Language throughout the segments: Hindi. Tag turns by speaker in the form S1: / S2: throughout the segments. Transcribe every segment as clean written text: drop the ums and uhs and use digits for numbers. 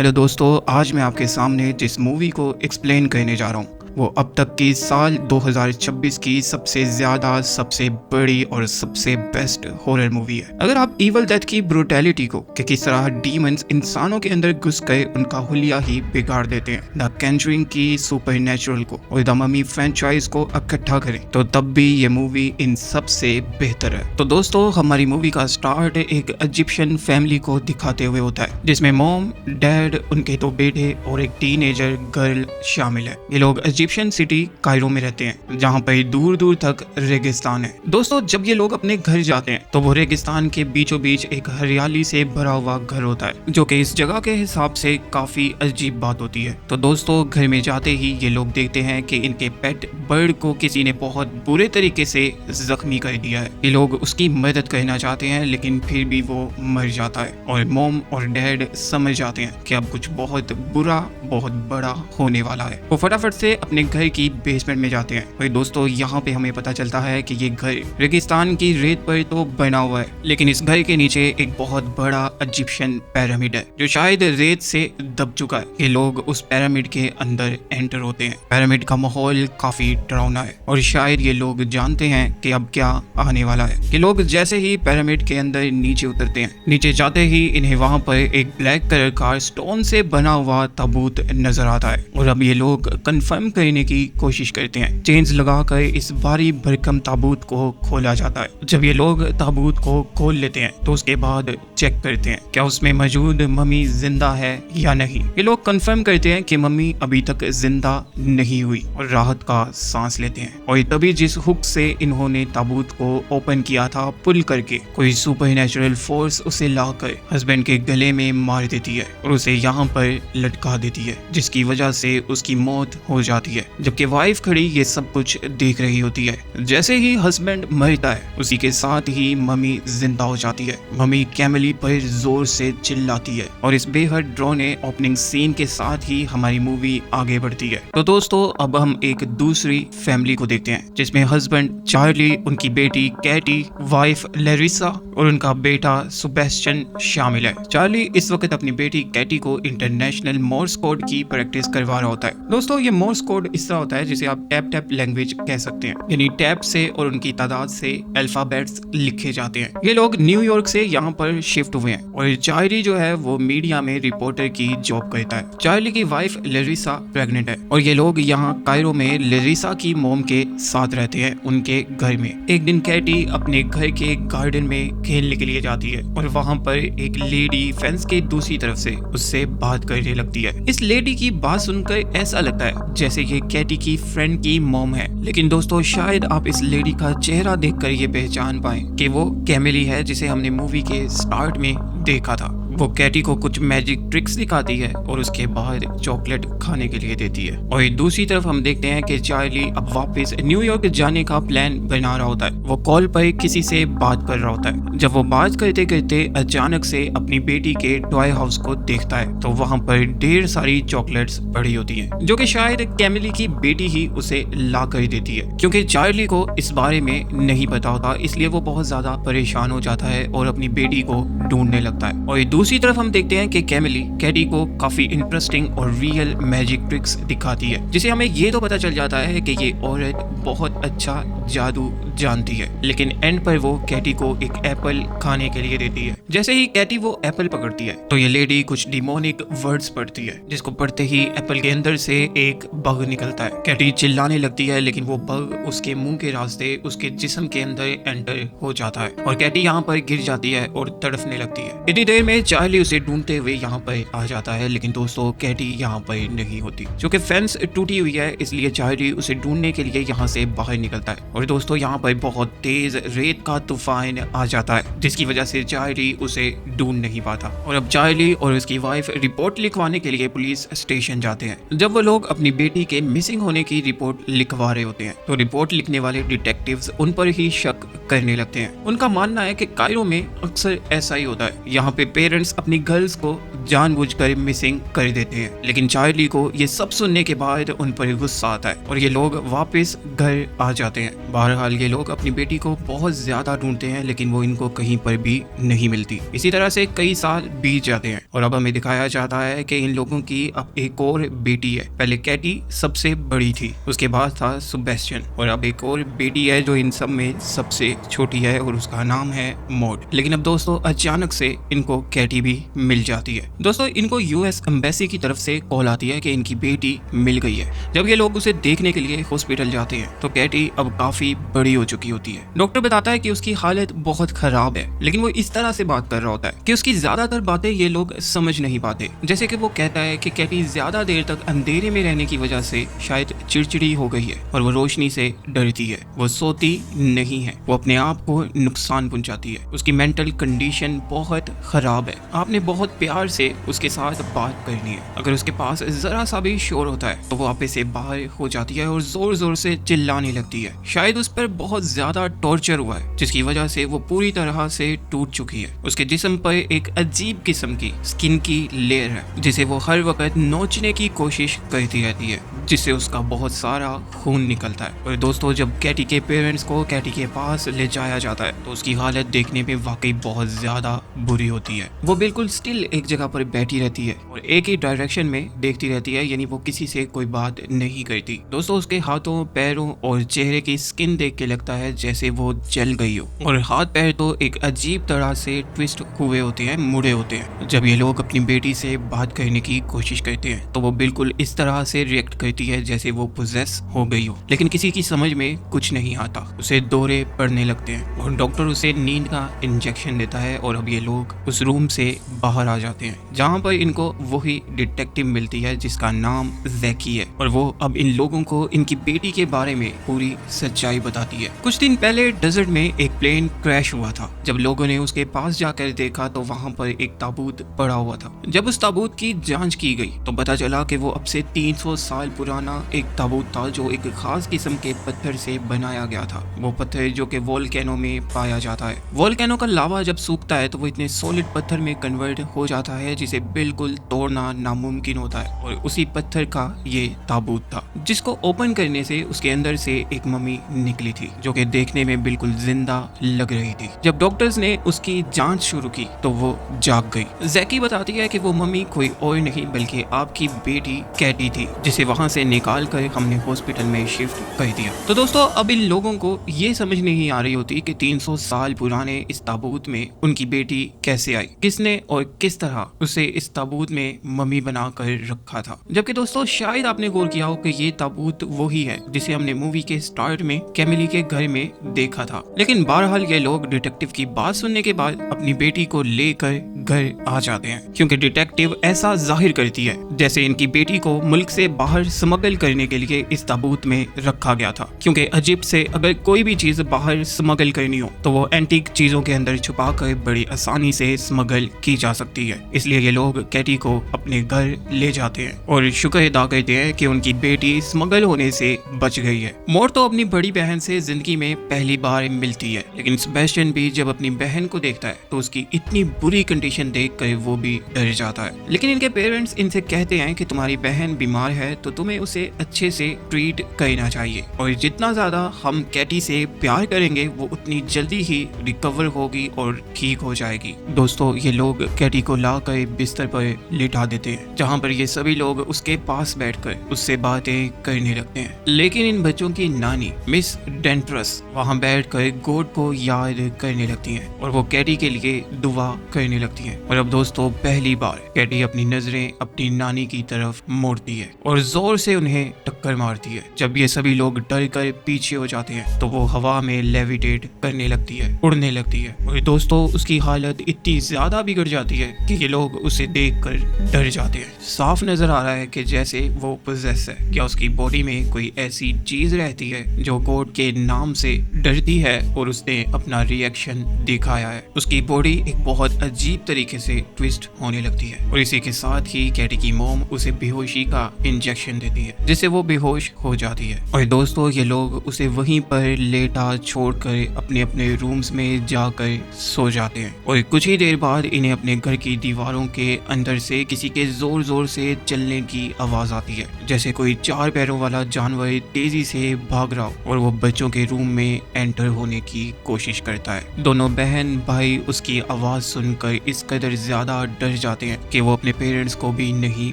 S1: हेलो दोस्तों, आज मैं आपके सामने जिस मूवी को एक्सप्लेन करने जा रहा हूँ वो अब तक की साल 2026 की सबसे ज़्यादा, सबसे बड़ी और सबसे बेस्ट हॉरर मूवी है। अगर आप इवल डेथ की ब्रूटैलिटी को कि किस तरह डीमंस इंसानों के अंदर घुस कर उनका हुलिया ही बिगाड़ देते हैं, द कॉन्जरिंग की सुपरनैचुरल को और द ममी फ्रेंचाइज को इकट्ठा करें तो तब भी ये मूवी इन सबसे बेहतर है। तो दोस्तों, हमारी मूवी का स्टार्ट एक इजिप्शियन फैमिली को दिखाते हुए होता है जिसमें मॉम, डैड, उनके दो बेटे और एक टीनेजर गर्ल शामिल है। ये लोग इजिप्शियन सिटी कायरो में रहते हैं जहाँ पर दूर दूर तक रेगिस्तान है। दोस्तों, जब ये लोग अपने घर जाते हैं तो वो रेगिस्तान के बीचों बीच एक हरियाली से भरा हुआ घर होता है जो कि इस जगह के हिसाब से काफी अजीब बात होती है। तो दोस्तों, घर में जाते ही ये लोग देखते हैं कि इनके पेट बर्ड को किसी ने बहुत बुरे तरीके से जख्मी कर दिया है। ये लोग उसकी मदद करना चाहते हैं लेकिन फिर भी वो मर जाता है और मॉम और डैड समझ जाते हैं कि अब कुछ बहुत बुरा, बहुत बड़ा होने वाला है। वो फटाफट से अपने घर की बेसमेंट में जाते हैं। और दोस्तों, यहाँ पे हमें पता चलता है कि ये घर रेगिस्तान की रेत पर तो बना हुआ है लेकिन इस घर के नीचे एक बहुत बड़ा इजिप्शियन पिरामिड है जो शायद रेत से दब चुका है। ये लोग उस पिरामिड के अंदर एंटर होते हैं। पिरामिड का माहौल काफी डरावना है और शायद ये लोग जानते हैं कि अब क्या आने वाला है। ये लोग जैसे ही पिरामिड के अंदर नीचे उतरते हैं, नीचे जाते ही इन्हें वहाँ पर एक ब्लैक कलर का स्टोन से बना हुआ ताबूत नजर आता है और अब ये लोग कंफर्म करने की कोशिश करते हैं। चेन्स लगाकर इस भारी भरकम ताबूत को खोला जाता है। जब ये लोग ताबूत को खोल लेते हैं तो उसके बाद चेक करते हैं क्या उसमें मौजूद मम्मी जिंदा है या नहीं। ये लोग कंफर्म करते हैं कि मम्मी अभी तक जिंदा नहीं हुई और राहत का सांस लेते हैं। और तभी जिस हुक से इन्होंने ताबूत को ओपन किया था पुल करके, कोई सुपरनैचुरल फोर्स उसे लाकर हस्बैंड के गले में मार देती है और उसे यहाँ पर लटका देती है जिसकी वजह से उसकी मौत हो जाती है। जबकि वाइफ खड़ी ये सब कुछ देख रही होती है। जैसे ही हस्बैंड मरता है उसी के साथ ही मम्मी जिंदा हो जाती है। मम्मी कैमिली पर जोर से चिल्लाती है और इस बेहद ड्रोने ओपनिंग सीन के साथ ही हमारी मूवी आगे बढ़ती है। तो दोस्तों, अब हम एक दूसरी फैमिली को देखते हैं जिसमें हस्बैंड चार्ली, उनकी बेटी कैटी, वाइफ लेरिसा और उनका बेटा सुबेस्टियन शामिल है। चार्ली इस वक्त अपनी बेटी कैटी को इंटरनेशनल मोर्स कोड की प्रैक्टिस करवा रहा होता है। दोस्तों, ये मोर्स कोड इस तरह होता है जिसे आप टैप टैप लैंग्वेज कह सकते हैं, यानी टैप से और उनकी तादाद से अल्फाबेट्स लिखे जाते हैं। ये लोग न्यूयॉर्क से यहाँ पर शिफ्ट हुए हैं और चार्ली जो है वो मीडिया में रिपोर्टर की जॉब करता है। चार्ली की वाइफ लेरिसा प्रेग्नेंट है और ये लोग यहाँ कायरो में लेरिसा की मोम के साथ रहते हैं उनके घर में। एक दिन कैटी अपने घर के गार्डन में खेलने के लिए जाती है और वहाँ पर एक लेडी फेंस के दूसरी तरफ से उससे बात करने लगती है। इस लेडी की बात सुनकर ऐसा लगता है जैसे ये कैटी की फ्रेंड की मॉम है, लेकिन दोस्तों शायद आप इस लेडी का चेहरा देखकर ये पहचान पाएं कि वो कैमिली है जिसे हमने मूवी के स्टार्ट में देखा था। वो कैटी को कुछ मैजिक ट्रिक्स दिखाती है और उसके बाद चॉकलेट खाने के लिए देती है। और दूसरी तरफ हम देखते हैं कि चार्ली अब वापस न्यूयॉर्क जाने का प्लान बना रहा होता है। वो कॉल पर किसी से बात कर रहा होता है। जब वो बात करते करते अचानक से अपनी बेटी के टॉय हाउस को देखता है तो वहाँ पर ढेर सारी चॉकलेट्स पड़ी होती हैं जो कि शायद कैमिली की बेटी ही उसे ला कर देती है। क्योंकि चार्ली को इस बारे में नहीं पता होता इसलिए वो बहुत ज्यादा परेशान हो जाता है और अपनी बेटी को ढूंढने लगता है। और दूसरी तरफ हम देखते हैं कि कैमिली कैटी को काफी इंटरेस्टिंग और रियल मैजिक ट्रिक्स दिखाती है जिसे हमें ये तो पता चल जाता है कि ये औरत बहुत अच्छा जादू जानती है। लेकिन एंड पर वो कैटी को एक एप्पल खाने के लिए देती है। जैसे ही कैटी वो एप्पल पकड़ती है तो ये लेडी कुछ डिमोनिक वर्ड्स पढ़ती है जिसको पढ़ते ही एप्पल के अंदर से एक बग निकलता है। कैटी चिल्लाने लगती है लेकिन वो बग उसके मुंह के रास्ते उसके जिस्म के अंदर एंटर हो जाता है और कैटी यहाँ पर गिर जाती है और तड़फने लगती है। इतनी देर में चार्ली उसे ढूंढते हुए यहाँ पर आ जाता है लेकिन दोस्तों कैटी यहाँ पर नहीं होती। क्योंकि फेंस टूटी हुई है इसलिए चार्ली उसे ढूंढने के लिए यहाँ से बाहर निकलता है। और दोस्तों, यहाँ पर बहुत तेज रेत का तूफान आ जाता है जिसकी वजह से चार्ली उसे ढूंढ नहीं पाता। और अब चार्ली और उसकी वाइफ रिपोर्ट लिखवाने के लिए पुलिस स्टेशन जाते हैं। जब वो लोग अपनी बेटी के मिसिंग होने की रिपोर्ट लिखवा रहे होते हैं तो रिपोर्ट लिखने वाले डिटेक्टिव्स उन पर ही शक करने लगते हैं। उनका मानना है कि कायरो में अक्सर ऐसा ही होता है, यहाँ पे पेरेंट्स अपनी गर्ल्स को जानबूझकर मिसिंग कर देते हैं। लेकिन चार्ली को ये सब सुनने के बाद उन पर गुस्सा आता है और ये लोग वापस घर आ जाते हैं। बहरहाल ये लोग अपनी बेटी को बहुत ज्यादा ढूंढते हैं लेकिन वो इनको कहीं पर भी नहीं मिलती। मिलती। इसी तरह से कई साल बीत जाते हैं और अब हमें दिखाया जाता है कि इन लोगों की अब एक और बेटी है। पहले कैटी सबसे बड़ी थी, उसके बाद था सेबेस्टियन, और अब एक और बेटी है जो इन सब में सबसे छोटी है और उसका नाम है मॉड। लेकिन अब दोस्तों अचानक से इनको कैटी भी मिल जाती है। दोस्तों इनको यूएस एम्बेसी की तरफ से कॉल आती है कि इनकी बेटी मिल गई है। जब ये लोग उसे देखने के लिए हॉस्पिटल जाते हैं तो कैटी अब काफी बड़ी हो चुकी होती है। डॉक्टर बताता है कि उसकी हालत बहुत खराब है, लेकिन वो इस तरह से बात कर रहा होता है कि उसकी ज्यादातर बातें ये लोग समझ नहीं पाते। जैसे कि वो कहता है कि कैटी ज्यादा देर तक अंधेरे में रहने की वजह से शायद चिड़चिड़ी हो गई है और वो रोशनी से डरती है, वो सोती नहीं है, वो अपने आप को नुकसान पहुंचाती है, उसकी मेंटल कंडीशन बहुत खराब है। आपने बहुत प्यार से उसके साथ बात करनी है, अगर उसके पास जरा सा भी शोर होता है तो वो आपे से बाहर हो जाती है और जोर जोर से चिल्लाने लगती है। शायद उस पर बहुत ज्यादा टॉर्चर हुआ है जिसकी वजह से वो पूरी तरह से टूट चुकी है। उसके जिस्म पर एक अजीब किस्म की स्किन की लेयर है जिसे वो हर वक्त नोचने की कोशिश करती रहती है, जिससे उसका बहुत सारा खून निकलता है। और दोस्तों जब कैटी के पेरेंट्स को कैटी के पास ले जाया जाता है तो उसकी हालत देखने में वाकई बहुत ज्यादा बुरी होती है। वो बिल्कुल स्टिल एक जगह पर बैठी रहती है और एक ही डायरेक्शन में देखती रहती है, यानी वो किसी से कोई बात नहीं करती। दोस्तों उसके हाथों, पैरों और चेहरे की स्किन देख के लगता है जैसे वो जल गई हो, और हाथ पैर तो एक अजीब तरह से ट्विस्ट हुए होते हैं, मुड़े होते हैं। जब ये लोग अपनी बेटी से बात करने की कोशिश करते हैं तो वो बिल्कुल इस तरह से रिएक्ट करती है जैसे वो पोजेस हो गई हो, लेकिन किसी की समझ में कुछ नहीं आता। उसे दौरे पड़ने लगते हैं और डॉक्टर उसे नींद का इंजेक्शन देता है और अब ये लोग उस रूम से बाहर आ जाते हैं जहाँ पर इनको वही डिटेक्टिव मिलती है जिसका नाम जैकी है, और वो अब इन लोगों को इनकी बेटी के बारे में पूरी सच्चाई बताती है। कुछ दिन पहले डेजर्ट में एक प्लेन क्रैश हुआ था। जब लोगों ने उसके पास जाकर देखा तो वहाँ पर एक ताबूत पड़ा हुआ था। जब उस ताबूत की जांच की गई तो पता चला कि वो अब से 300 साल पुराना एक ताबूत था जो एक खास किस्म के पत्थर से बनाया गया था। वो पत्थर जो कि वोल्केनो में पाया जाता है। वोल्केनो का लावा जब सूखता है तो वो इतने सॉलिड पत्थर में कन्वर्ट हो जाता है जिसे बिल्कुल तोड़ना नामुमकिन होता है, और उसी पत्थर का ये ताबूत था जिसको ओपन करने से उसके अंदर से एक मम्मी निकली थी जो कि देखने में बिल्कुल जिंदा लग रही थी। जब डॉक्टर्स ने उसकी जांच शुरू की तो वो जाग गई। जैकी बताती है कि वो मम्मी कोई और नहीं बल्कि आपकी बेटी कैटी थी, जिसे वहां से निकाल कर हमने हॉस्पिटल में शिफ्ट कर दिया। तो दोस्तों अब इन लोगों को ये समझ नहीं आ रही होती कि 300 साल पुराने इस ताबूत में उनकी बेटी कैसे आई, किसने और किस तरह उसे इस ताबूत में मम्मी बना कर रखा था। जबकि दोस्तों शायद आपने गौर किया हो कि ये ताबूत वही है जिसे हमने मूवी के स्टार्ट में कैमिली के घर में देखा था। लेकिन बहरहाल ये लोग डिटेक्टिव की बात सुनने के बाद अपनी बेटी को लेकर घर आ जाते हैं, क्योंकि डिटेक्टिव ऐसा जाहिर करती है जैसे इनकी बेटी को मुल्क से बाहर स्मगल करने के लिए इस ताबूत में रखा गया था। क्योंकि इजिप्ट से अगर कोई भी चीज बाहर स्मगल करनी हो तो वो एंटीक चीजों के अंदर छुपा कर बड़ी आसानी से स्मगल की जा सकती है। इसलिए ये लोग कैटी को अपने घर ले जाते हैं और शुक्र अदा करते हैं कि उनकी बेटी स्मगल होने से बच गई है। मोर तो अपनी बड़ी बहन से जिंदगी में पहली बार मिलती है, लेकिन सेबेस्टियन भी जब अपनी बहन को देखता है तो उसकी इतनी बुरी कंडीशन देखकर वो भी डर जाता है। लेकिन इनके पेरेंट्स इनसे कहते हैं कि तुम्हारी बहन बीमार है तो तुम्हें उसे अच्छे से ट्रीट करना चाहिए, और जितना ज्यादा हम कैटी से प्यार करेंगे वो उतनी जल्दी ही रिकवर होगी और ठीक हो जाएगी। दोस्तों ये लोग कैटी को लाकर बिस्तर पर लिटा देते हैं जहाँ पर ये सभी लोग उसके पास बैठकर उससे बातें करने लगते हैं। लेकिन इन बच्चों की नानी मिस डेंट्रस वहाँ बैठकर गॉड को याद करने लगती हैं और वो कैटी के लिए दुआ करने लगती हैं। और अब दोस्तों पहली बार कैटी अपनी नजरें अपनी नानी की तरफ मोड़ती है और जोर से उन्हें टक्कर मारती है। जब ये सभी लोग डर कर पीछे हो जाते हैं तो वो हवा में लेविटेट करने लगती है, उड़ने लगती है। और दोस्तों उसकी हालत इतनी ज्यादा बिगड़ जाती है कि ये लोग उसे देखकर डर जाते हैं। साफ नजर आ रहा है कि जैसे वो पोजेस है, क्या उसकी बॉडी में कोई ऐसी चीज रहती है जो गॉड के नाम से डरती है और उसने अपना रिएक्शन दिखाया है। उसकी बॉडी एक बहुत अजीब तरीके से ट्विस्ट होने लगती है और इसी के साथ ही कैटी की मॉम उसे बेहोशी का इंजेक्शन देती देती है जिससे वो बेहोश हो जाती है। और दोस्तों ये लोग उसे वहीं पर लेटा छोड़कर अपने अपने रूम्स में जाकर सो जाते हैं और कुछ ही देर बाद इन्हें अपने घर की दीवारों के अंदर से किसी के जोर जोर से चलने की आवाज आती है, जैसे कोई 4 पैरों वाला जानवर तेजी से भाग रहा हो और वो बच्चों के रूम में एंटर होने की कोशिश करता है। दोनों बहन भाई उसकी आवाज सुनकर इस कदर ज्यादा डर जाते हैं कि वो अपने पेरेंट्स को भी नहीं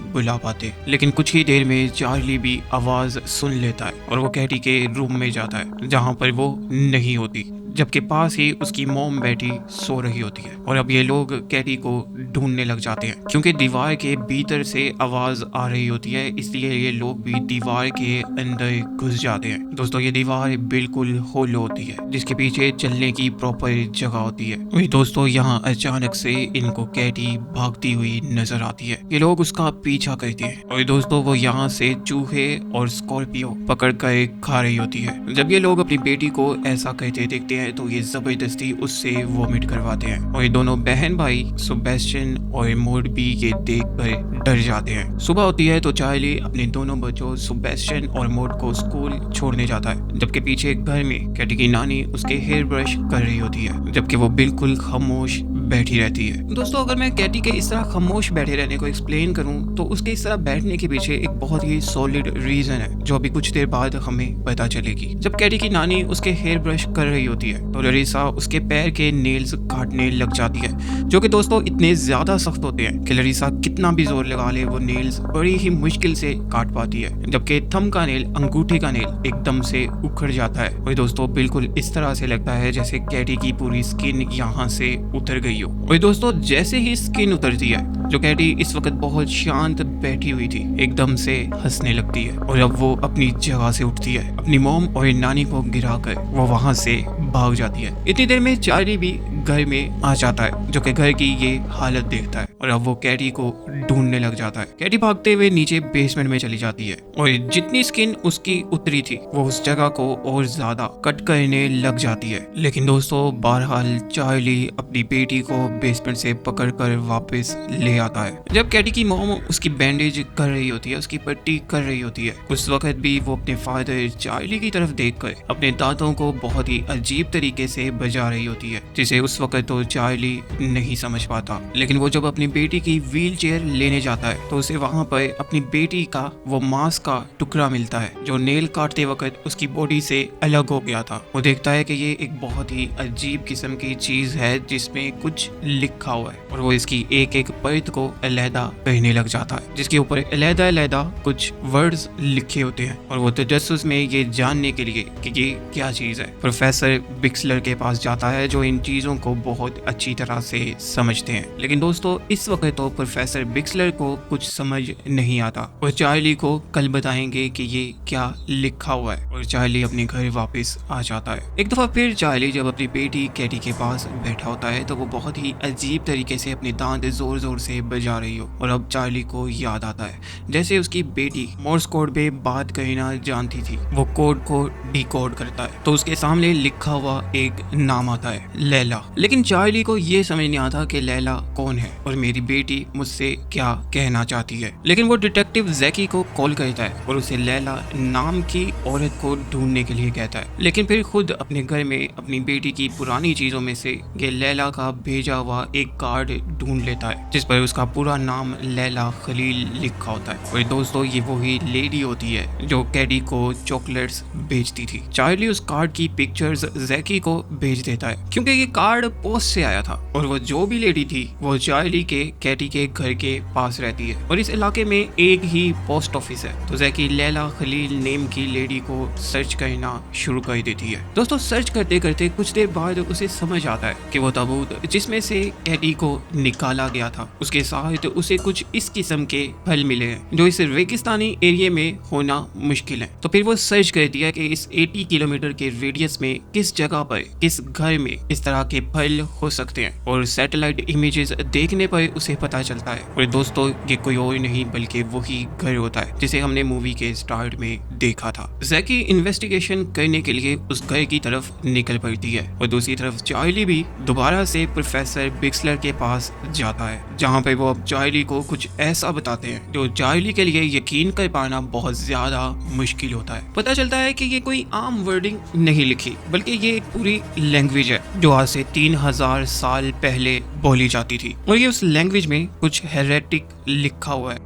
S1: बुला पाते। लेकिन कुछ ही देर में चार्ली भी आवाज सुन लेता है और वो कैटी के रूम में जाता है जहाँ पर वो नहीं होती, जबकि पास ही उसकी मॉम बैठी सो रही होती है। और अब ये लोग कैटी को ढूंढने लग जाते हैं क्योंकि दीवार के भीतर से आवाज आ रही होती है, इसलिए ये लोग भी दीवार के अंदर घुस जाते हैं। दोस्तों ये दीवार बिल्कुल होलो होती है जिसके पीछे चलने की प्रॉपर जगह होती है। वही दोस्तों यहाँ अचानक से इनको कैटी भागती हुई नजर आती है। ये लोग उसका पीछा करते हैं और दोस्तों वो यहाँ से चूहे और स्कॉर्पियो पकड़ कर खा रही होती है। जब ये लोग अपनी बेटी को ऐसा कहते देखते हैं तो ये जबरदस्ती उससे वोमिट करवाते हैं और ये दोनों बहन भाई सेबेस्टियन और मॉड भी ये देखकर डर जाते हैं। सुबह होती है तो चार्ली अपने दोनों बच्चों सेबेस्टियन और मॉड को स्कूल छोड़ने जाता है, जबकि पीछे घर में कैटी की नानी उसके हेयर ब्रश कर रही होती है, जबकि वो बिल्कुल खामोश बैठी रहती है। दोस्तों अगर मैं कैटी के इस तरह खामोश बैठे रहने को एक्सप्लेन करूं तो उसके इस तरह बैठने के पीछे एक बहुत ही सॉलिड रीजन है जो अभी कुछ देर बाद हमें पता चलेगी। जब कैटी की नानी उसके हेयर ब्रश कर रही होती है तो लरीसा उसके पैर के नेल्स काटने लग जाती है, जो कि दोस्तों इतने ज्यादा सख्त होते हैं कि लरीसा कितना भी जोर लगा ले वो नेल्स बड़ी ही मुश्किल से काट पाती है, जबकि थंब का नेल, अंगूठे का नेल एकदम से उखड़ जाता है और दोस्तों बिल्कुल इस तरह से लगता है जैसे कैटी की पूरी स्किन यहाँ से उतर गई हो। और दोस्तों जैसे ही स्किन उतरती है जो कैटी इस वक्त बहुत शांत बैठी हुई थी एकदम से हंसने लगती है और अब वो अपनी जगह से उठती है, अपनी मॉम और नानी को गिराकर वो वहां से भाग जाती है। इतनी देर में चार्ली भी घर में आ जाता है जो कि घर की ये हालत देखता है और अब वो कैटी को ढूंढने लग जाता है। कैटी भागते हुए नीचे बेसमेंट में चली जाती है और जितनी स्किन उसकी उतरी थी वो उस जगह को और ज्यादा कट करने लग जाती है। लेकिन दोस्तों बहरहाल चार्ली अपनी बेटी को बेसमेंट से पकड़कर वापस ले आता है। जब कैटी की मॉम उसकी बैंडेज कर रही होती है, उसकी पट्टी कर रही होती है, उस वक्त भी वो अपने फादर चार्ली की तरफ देखकर अपने दांतों को बहुत ही अजीब तरीके से बजा रही होती है, जिसे उस वक्त तो चार्ली नहीं समझ पाता। लेकिन वो जब अपनी बेटी की व्हील चेयर लेने जाता है तो उसे वहाँ पर अपनी बेटी का वो मांस का टुकड़ा मिलता है जो नेल काटते वक्त उसकी बॉडी से अलग हो गया था। वो देखता है कि ये एक बहुत ही अजीब किस्म की चीज है जिसमें कुछ लिखा हुआ है और वो इसकी एक एक परत को अलहदा कहने लग जाता है, जिसके ऊपर अलहदा अलहदा कुछ वर्ड्स लिखे होते हैं और वो तजस्सुस में ये जानने के लिए कि ये क्या चीज है प्रोफेसर बिक्सलर के पास जाता है जो इन चीजों को बहुत अच्छी तरह से समझते हैं। लेकिन दोस्तों इस वक्त तो प्रोफेसर बिक्सलर को कुछ समझ नहीं आता और चार्ली को कल बताएंगे कि ये क्या लिखा हुआ है और चार्ली अपने घर वापस आ जाता है। एक दफा फिर चार्ली जब अपनी बेटी कैटी के पास बैठा होता है तो वो बहुत ही अजीब तरीके से अपने दांत जोर जोर से बजा रही हो और अब चार्ली को याद आता है जैसे उसकी बेटी मोर्स कोड में बात कहना जानती थी, वो कोड को डिकोड करता है तो उसके सामने लिखा हुआ एक नाम आता है लैला। लेकिन चार्ली को ये समझ नहीं आता कि लैला कौन है और मेरी बेटी मुझसे क्या कहना चाहती है। लेकिन वो डिटेक्टिव जैकी को कॉल करता है और उसे लैला नाम की औरत को ढूंढने के लिए कहता है, लेकिन फिर खुद अपने घर में अपनी बेटी की पुरानी चीजों में से ये लैला का भेजा हुआ एक कार्ड ढूंढ लेता है जिस पर उसका पूरा नाम लैला खलील लिखा होता है। और दोस्तों ये वही लेडी होती है जो कैटी को चॉकलेट्स बेचती थी। चार्ली उस कार्ड की पिक्चर्स जैकी को भेज देता है क्योंकि ये कार्ड पोस्ट से आया था और वो जो भी लेडी थी वो चार्ली के कैटी के घर के पास रहती है और इस इलाके में एक ही पोस्ट ऑफिस है। तो जैकी लैला खलील नेम की लेडी को सर्च करना शुरू कर देती है। दोस्तों सर्च करते करते कुछ देर बाद उसे समझ आता है कि वो ताबूत जिसमें से कैटी को निकाला गया था उसके साथ उसे कुछ इस किस्म के फल मिले हैं जो इस रेगिस्तानी एरिया में होना मुश्किल है। तो फिर वो सर्च कर दिया कि इस 80 किलोमीटर के रेडियस में किस जगह पर किस घर में इस तरह के फल हो सकते हैं और सैटेलाइट इमेजेस देखने पर पर उसे पता चलता है और दोस्तों ये कोई और नहीं बल्कि वही घर होता है जिसे हमने मूवी के स्टार्ट में देखा था। जैकी इन्वेस्टिगेशन करने के लिए उस घर की तरफ निकल पड़ती है और दूसरी तरफ चार्ली भी दोबारा से प्रोफेसर बिक्सलर के पास जाता है, जहाँ पे वो अब चार्ली को कुछ ऐसा बताते हैं जो चार्ली के लिए यकीन कर पाना बहुत ज्यादा मुश्किल होता है। पता चलता है कि ये कोई आम वर्डिंग नहीं लिखी बल्कि ये एक पूरी लैंग्वेज है जो आज से 3000 साल पहले बोली जाती थी और ये उस लैंग्वेज में कुछ हेरेटिक लिखा हुआ है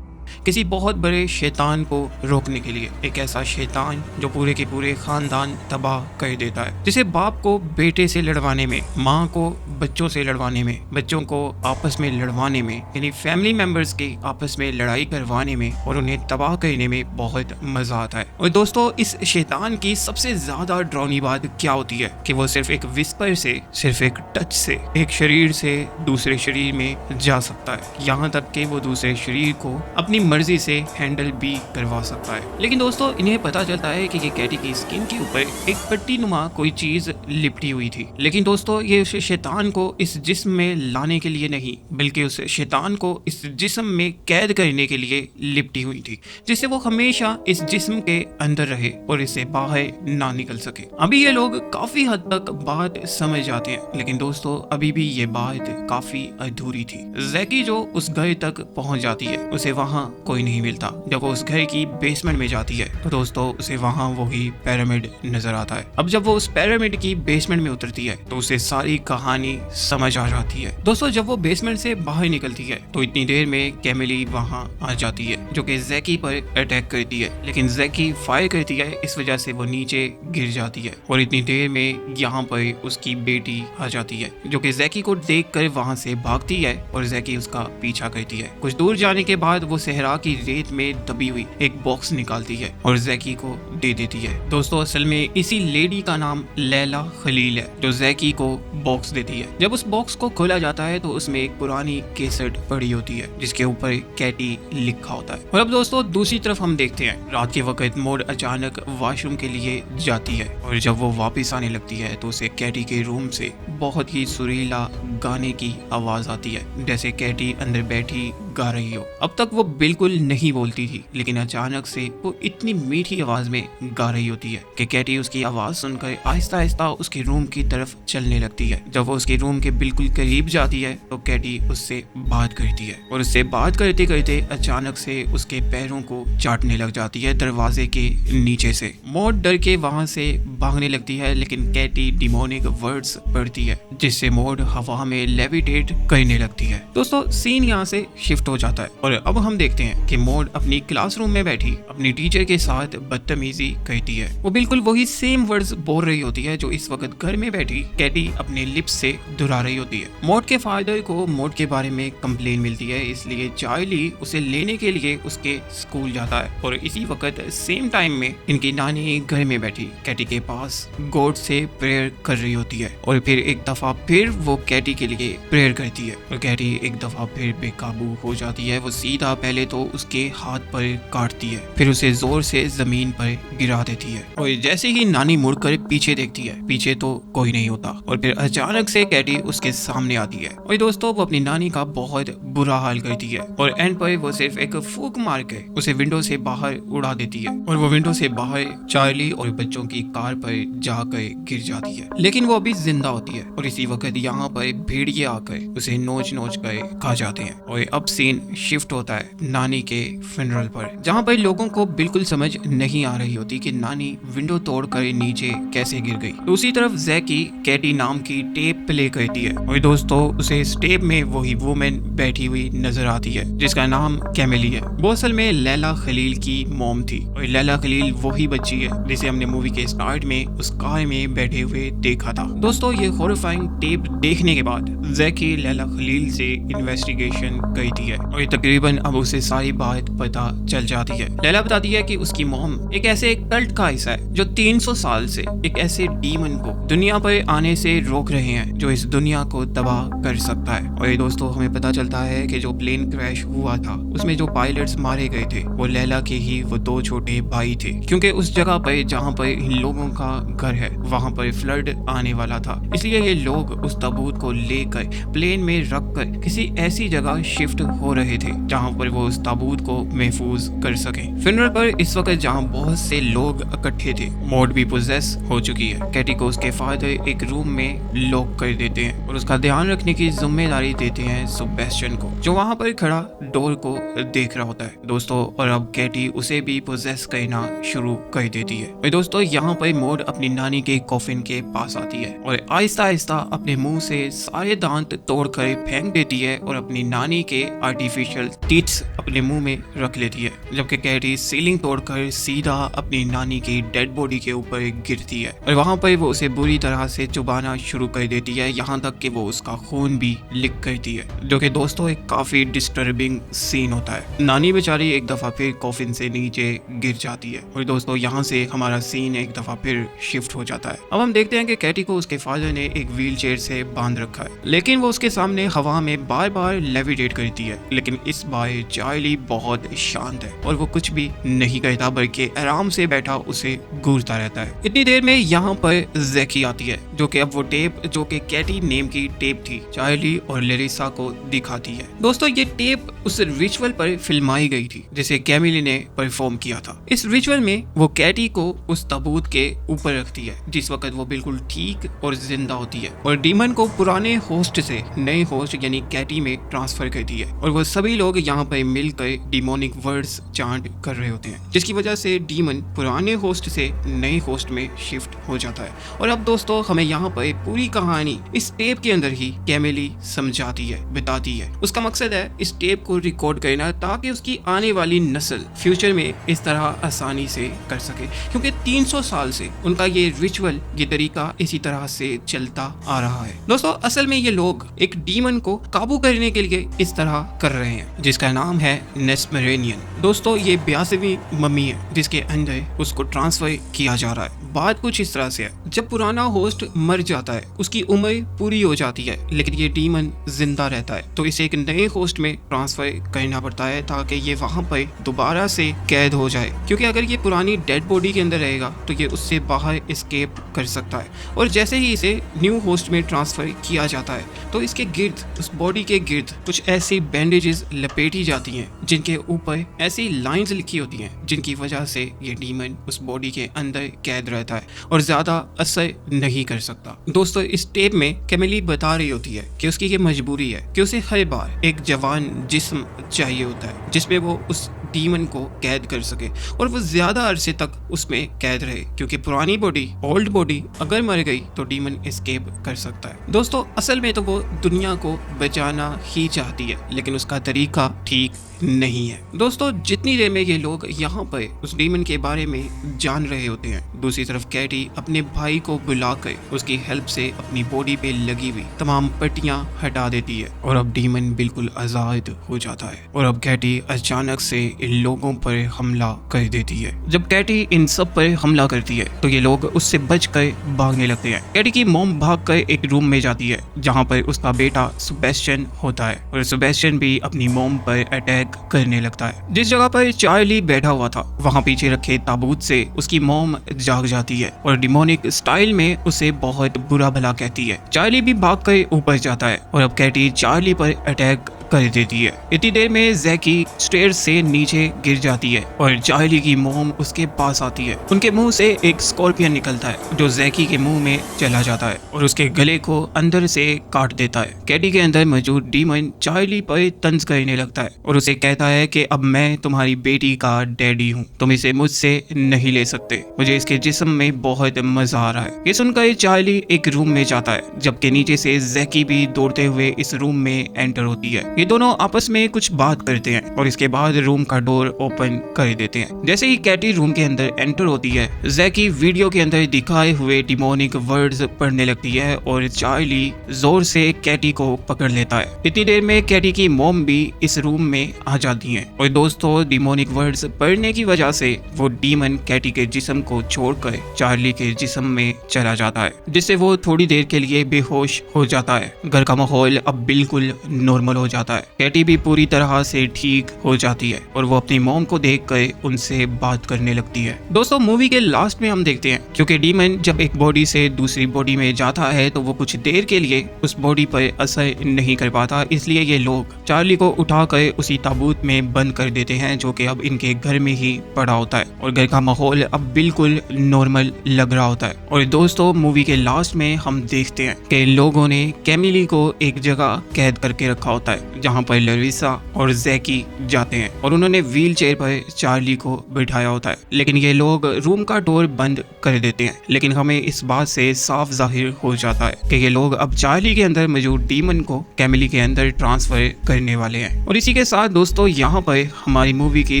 S1: किसी बहुत बड़े शैतान को रोकने के लिए। एक ऐसा शैतान जो पूरे के पूरे खानदान तबाह कर देता है, जिसे बाप को बेटे से लड़वाने में, माँ को बच्चों से लड़वाने में, बच्चों को आपस में लड़वाने में, यानी फैमिली मेंबर्स के आपस में लड़ाई करवाने में और उन्हें तबाह करने में बहुत मजा आता है। और दोस्तों इस शैतान की सबसे ज्यादा डरावनी बात क्या होती है कि वो सिर्फ एक विस्पर से, सिर्फ एक टच से एक शरीर से दूसरे शरीर में जा सकता है, यहाँ तक कि वो दूसरे शरीर को अपनी मर्जी से हैंडल भी करवा सकता है। लेकिन दोस्तों इन्हें पता चलता है कि ये कैटी की स्किन के ऊपर एक पट्टी नुमा कोई चीज लिपटी हुई थी, लेकिन दोस्तों ये उस शैतान को इस जिस्म में लाने के लिए नहीं बल्कि उस शैतान को इस जिस्म में कैद करने के लिए लिपटी हुई थी, जिससे वो हमेशा इस जिस्म के अंदर रहे और इससे बाहर ना निकल सके। अभी ये लोग काफी हद तक बात समझ जाते हैं, लेकिन दोस्तों अभी भी ये बात काफी अधूरी थी। जैकी जो उस घर तक पहुंच जाती है उसे वहाँ कोई नहीं मिलता। जब वो उस घर की बेसमेंट में जाती है तो दोस्तों उसे वहाँ वही पिरामिड नजर आता है। अब जब वो उस पिरामिड की बेसमेंट में उतरती है तो उसे सारी कहानी समझ आ जाती है। दोस्तों जब वो बेसमेंट से बाहर निकलती है तो इतनी देर में कैमिली वहाँ आ जाती है जो कि जैकी पर अटैक करती है, लेकिन जैकी फायर करती है, इस वजह से वो नीचे गिर जाती है और इतनी देर में यहाँ पर उसकी बेटी आ जाती है जो कि जैकी को देख कर वहाँ से भागती है और जैकी उसका पीछा करती है। कुछ दूर जाने के बाद वो सहरा की रेत में दबी हुई एक बॉक्स निकालती है और जैकी को दे देती है। दोस्तों असल में इसी लेडी का नाम लैला खलील है जो जैकी को बॉक्स देती है। जब उस बॉक्स को खोला जाता है तो उसमें एक पुरानी कैसेट पड़ी होती है जिसके ऊपर कैटी लिखा होता है। और अब दोस्तों दूसरी तरफ हम देखते हैं रात के वक्त मोड अचानक वॉशरूम के लिए जाती है और जब वो वापस आने लगती है तो उसे कैटी के रूम से बहुत ही सुरीला गाने की आवाज आती है, जैसे कैटी अंदर बैठी गा रही हो। अब तक वो बिल्कुल नहीं बोलती थी, लेकिन अचानक से वो इतनी मीठी आवाज में गा रही होती है कि कैटी उसकी आवाज सुनकर आहिस्ता आहिस्ता उसके रूम की तरफ चलने लगती है। जब वो उसके रूम के बिल्कुल करीब जाती है तो कैटी उससे बात करती है और उससे बात करते करते अचानक से उसके पैरों को चाटने लग जाती है दरवाजे के नीचे से। मौत डर के वहां से भागने लगती है, लेकिन कैटी डिमोनिक वर्ड्स पढ़ती है जिससे मौत हवा में लेविटेट करने लगती है। दोस्तों सीन यहाँ से शिफ्ट हो जाता है और अब हम देखते हैं कि मौत अपनी क्लासरूम में बैठी अपनी टीचर के साथ बदतमीजी करती है। वो बिल्कुल वही सेम वर्ड्स बोल रही होती है जो इस वक्त घर में बैठी कैटी अपने लिप्स से दोहरा रही होती है। मौत के फादर को मौत के बारे में कंप्लेन मिलती है, इसलिए चार्ली उसे लेने के लिए उसके स्कूल जाता है और इसी वक्त सेम टाइम में इनकी नानी घर में बैठी कैटी के पास गॉड से प्रेयर कर रही होती है और फिर एक दफा फिर वो कैटी के लिए प्रेयर करती है और कैटी एक दफा फिर बेकाबू हो जाती है। वो सीधा पहले तो उसके हाथ पर काटती है, फिर उसे जोर से जमीन पर गिरा देती है और जैसे ही नानी मुड़कर पीछे देखती है, पीछे तो कोई नहीं होता और फिर अचानक से कैटी उसके सामने आती है और दोस्तों वो अपनी नानी का बहुत बुरा हाल करती है और एंड पर वो सिर्फ एक फूंक मार के उसे विंडो से बाहर उड़ा देती है और वो विंडो से बाहर चार्ली और बच्चों की कार पर जाकर गिर जाती है, लेकिन वो अभी जिंदा होती है और इसी वक्त यहाँ पर भेड़िए आकर उसे नोच नोच कर खा जाते हैं। और अब सीन शिफ्ट होता है नानी के फ्यूनरल पर, जहाँ पर लोगों को बिल्कुल समझ नहीं आ रही होती कि नानी विंडो तोड़कर नीचे कैसे गिर गई। दूसरी तरफ जैकी कैटी नाम की टेप प्ले करती है और दोस्तों उसे इस टेप में वही वुमेन बैठी हुई नजर आती है जिसका नाम कैमिली है। वो असल में लैला खलील की मॉम थी और लैला खलील वही बच्ची है जिसे हमने मूवी के स्टार्ट में उस कार में बैठे हुए देखा था। दोस्तों ये हॉरिफाइंग टेप देखने के बाद जैकी लैला खलील से इन्वेस्टिगेशन करती है है और ये तकरीबन अब उसे सारी बात पता चल जाती है। लैला बताती है कि उसकी मॉम एक ऐसे कल्ट का हिस्सा है जो 300 साल से एक ऐसे डीमन को दुनिया पर आने से रोक रहे हैं जो इस दुनिया को तबाह कर सकता है। और ये दोस्तों हमें पता चलता है कि जो प्लेन क्रैश हुआ था उसमें जो पायलट्स मारे गए थे वो लैला के ही वो 2 छोटे भाई थे, क्योंकि उस जगह पर जहाँ पर इन लोगों का घर है वहाँ पर फ्लड आने वाला था। इसलिए ये लोग उस ताबूत को लेकर प्लेन में रखकर किसी ऐसी जगह शिफ्ट हो रहे थे जहाँ पर वो उस ताबूत को महफूज कर सके। फिनरल पर इस वक्त जहाँ बहुत से लोग इकट्ठे थे, मॉड भी पोजेस हो चुकी है। कैटी को उसके फादर एक रूम में लॉक कर देते हैं और उसका ध्यान रखने की जिम्मेदारी देते हैं सेबेस्टियन को, जो वहाँ पर खड़ा डोर को देख रहा होता है दोस्तों। और अब कैटी उसे भी पोजेस करना शुरू कर देती है। और दोस्तों यहाँ पर मॉड अपनी नानी के कॉफिन के पास आती है और आहिस्ता आहिस्ता अपने मुंह से सारे दांत तोड़कर फेंक देती है और अपनी नानी के आर्टिफिशियल टीथ्स अपने मुंह में रख लेती है, जबकि कैटी सीलिंग तोड़कर सीधा अपनी नानी की डेड बॉडी के ऊपर गिरती है और वहां पर वो उसे बुरी तरह से चुबाना शुरू कर देती है, यहाँ तक कि वो उसका खून भी लिक करती है, जो कि दोस्तों एक काफी डिस्टर्बिंग सीन होता है। नानी बेचारी एक दफा फिर कॉफिन से नीचे गिर जाती है और दोस्तों यहाँ से हमारा सीन एक दफा फिर शिफ्ट हो जाता है। अब हम देखते हैं कि कैटी को उसके फादर ने एक व्हील चेयर से बांध रखा है, लेकिन वो उसके सामने हवा में बार बार लेविटेट करती है। लेकिन इस बार चार्ली बहुत शांत है और वो कुछ भी नहीं करता, बल्कि आराम से बैठा उसे घूरता रहता है। इतनी देर में यहाँ पर जैकी आती है, जो कि अब वो टेप जो कि कैटी नेम की टेप थी चार्ली और लेरिसा को दिखाती है। दोस्तों ये टेप उस रिचुअल पर फिल्माई गई थी जिसे कैमिली ने परफॉर्म किया था। इस रिचुअल में वो कैटी को उस ताबूत के ऊपर रखती है जिस वक्त वो बिल्कुल ठीक और जिंदा होती है और डीमन को पुराने होस्ट से नए होस्ट यानी कैटी में ट्रांसफर करती है और वो सभी लोग यहाँ पर मिलकर डिमोनिक वर्ड्स चांट कर रहे होते हैं, जिसकी वजह से डीमन पुराने होस्ट से नए होस्ट में शिफ्ट हो जाता है। और अब दोस्तों हमें यहाँ पर पूरी कहानी इस टेप के अंदर ही कैमिली समझाती है, बताती है। उसका मकसद है इस टेप को रिकॉर्ड करना ताकि उसकी आने वाली नस्ल फ्यूचर में इस तरह आसानी से कर सके, क्योंकि 300 साल से उनका ये रिचुअल, ये तरीका इसी तरह से चलता आ रहा है। दोस्तों असल में ये लोग एक डीमन को काबू करने के लिए इस तरह कर रहे हैं जिसका नाम है नेस्मेरेनियन। दोस्तों ये 82वीं मम्मी है जिसके अंदर उसको ट्रांसफर किया जा रहा है। बात कुछ इस तरह से है, जब पुराना होस्ट मर जाता है उसकी उम्र पूरी हो जाती है लेकिन ये डीमन जिंदा रहता है, तो इसे एक नए होस्ट में ट्रांसफर करना पड़ता है ताकि ये वहां पर दोबारा से कैद हो जाए, क्योंकि अगर ये पुरानी डेड बॉडी के अंदर रहेगा तो ये उससे बाहर एस्केप कर सकता है। और जैसे ही इसे न्यू होस्ट में ट्रांसफर किया जाता है तो इसके गिर्द, उस बॉडी के गिर्द कुछ ऐसी बैंडेजेस लपेटी जाती हैं जिनके ऊपर ऐसी लाइंस लिखी होती हैं जिनकी वजह से ये डीमन उस बॉडी के अंदर कैद रहता है और ज्यादा असर नहीं कर सकता। दोस्तों इस टेप में कैमिली बता रही होती है कि उसकी ये मजबूरी है कि उसे हर बार एक जवान जिस्म चाहिए होता है जिसमें वो उस डीमन को कैद कर सके और वो ज्यादा अरसे तक उसमें कैद रहे, क्योंकि पुरानी बॉडी, ओल्ड बॉडी अगर मर गई तो डीमन एस्केप कर सकता है। दोस्तों असल में तो वो दुनिया को बचाना ही चाहती है लेकिन उसका तरीका ठीक नहीं है। दोस्तों जितनी देर में ये लोग यहाँ पर उस डीमन के बारे में जान रहे होते हैं, दूसरी तरफ कैटी अपने भाई को बुलाकर उसकी हेल्प से अपनी बॉडी पे लगी हुई तमाम पट्टियां हटा देती है और अब डीमन बिल्कुल आजाद हो जाता है। और अब कैटी अचानक से इन लोगों पर हमला कर देती है। जब कैटी इन सब पर हमला करती है तो ये लोग उससे बचकर भागने लगते हैं। कैटी की मॉम भागकर एक रूम में जाती है जहाँ पर उसका बेटा सेबेस्टियन होता है और सेबेस्टियन भी अपनी मॉम पर अटैक करने लगता है। जिस जगह पर चार्ली बैठा हुआ था वहाँ पीछे रखे ताबूत से उसकी मॉम जाग जाती है और डिमोनिक स्टाइल में उसे बहुत बुरा भला कहती है। चार्ली भी भागकर ऊपर जाता है और अब कैटी चार्ली पर अटैक कर देती है। इतनी देर में जैकी स्टेयर्स से नीचे गिर जाती है और चार्ली की मॉम उसके पास आती है। उनके मुंह से एक स्कॉर्पियन निकलता है जो जैकी के मुंह में चला जाता है और उसके गले को अंदर से काट देता है। कैटी के अंदर मौजूद डीमन चार्ली पर तंज करने लगता है और उसे कहता है कि अब मैं तुम्हारी बेटी का डैडी हूँ, तुम इसे मुझसे नहीं ले सकते, मुझे इसके जिस्म में बहुत मजा आ रहा है। ये सुनकर चार्ली एक रूम में जाता है जबकि नीचे से जैकी भी दौड़ते हुए इस रूम में एंटर होती है ये दोनों आपस में कुछ बात करते हैं और इसके बाद रूम का डोर ओपन कर देते हैं। जैसे ही कैटी रूम के अंदर एंटर होती है, जैकी वीडियो के अंदर दिखाए हुए डिमोनिक वर्ड्स पढ़ने लगती है और चार्ली जोर से कैटी को पकड़ लेता है। इतनी देर में कैटी की मॉम भी इस रूम में आ जाती है और दोस्तों डिमोनिक वर्ड्स पढ़ने की वजह से वो डीमन कैटी के जिस्म को छोड़कर चार्ली के जिस्म में चला जाता है, जिससे वो थोड़ी देर के लिए बेहोश हो जाता है। घर का माहौल अब बिल्कुल नॉर्मल हो जाता है। कैटी भी पूरी तरह से ठीक हो जाती है और वो अपनी मॉम को देखकर उनसे बात करने लगती है। दोस्तों मूवी के लास्ट में हम देखते हैं क्योंकि डीमन जब एक बॉडी से दूसरी बॉडी में जाता है तो वो कुछ देर के लिए उस बॉडी पर असर नहीं कर पाता, इसलिए ये लोग चार्ली को उठाकर उसी ताबूत में बंद कर देते हैं जो कि अब इनके घर में ही पड़ा होता है और घर का माहौल अब बिल्कुल नॉर्मल लग रहा होता है। और दोस्तों मूवी के लास्ट में हम देखते हैं कि लोगों ने कैमिली को एक जगह कैद करके रखा होता है जहां पर लरीसा और जैकी जाते हैं और उन्होंने व्हील चेयर पर चार्ली को बिठाया होता है, लेकिन ये लोग रूम का डोर बंद कर देते हैं। लेकिन हमें इस बात से साफ जाहिर हो जाता है कि ये लोग अब चार्ली के अंदर मौजूद डीमन को कैमिली के अंदर ट्रांसफर करने वाले हैं। और इसी के साथ दोस्तों यहाँ पर हमारी मूवी की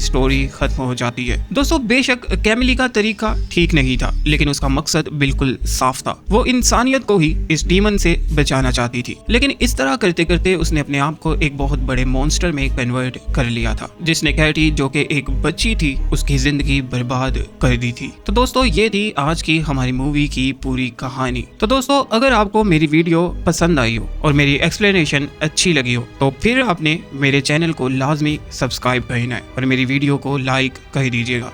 S1: स्टोरी खत्म हो जाती है। दोस्तों बेशक कैमिली का तरीका ठीक नहीं था, लेकिन उसका मकसद बिल्कुल साफ था। वो इंसानियत को ही इस डीमन से बचाना चाहती थी, लेकिन इस तरह करते करते उसने अपने आप को एक बहुत बड़े मॉन्स्टर में कन्वर्ट कर लिया था, जिसने कैटी जो कि एक बच्ची थी उसकी जिंदगी बर्बाद कर दी थी। तो दोस्तों ये थी आज की हमारी मूवी की पूरी कहानी। तो दोस्तों अगर आपको मेरी वीडियो पसंद आई हो और मेरी एक्सप्लेनेशन अच्छी लगी हो तो फिर आपने मेरे चैनल को लाजमी सब्सक्राइब करना है और मेरी वीडियो को लाइक कर दीजिएगा।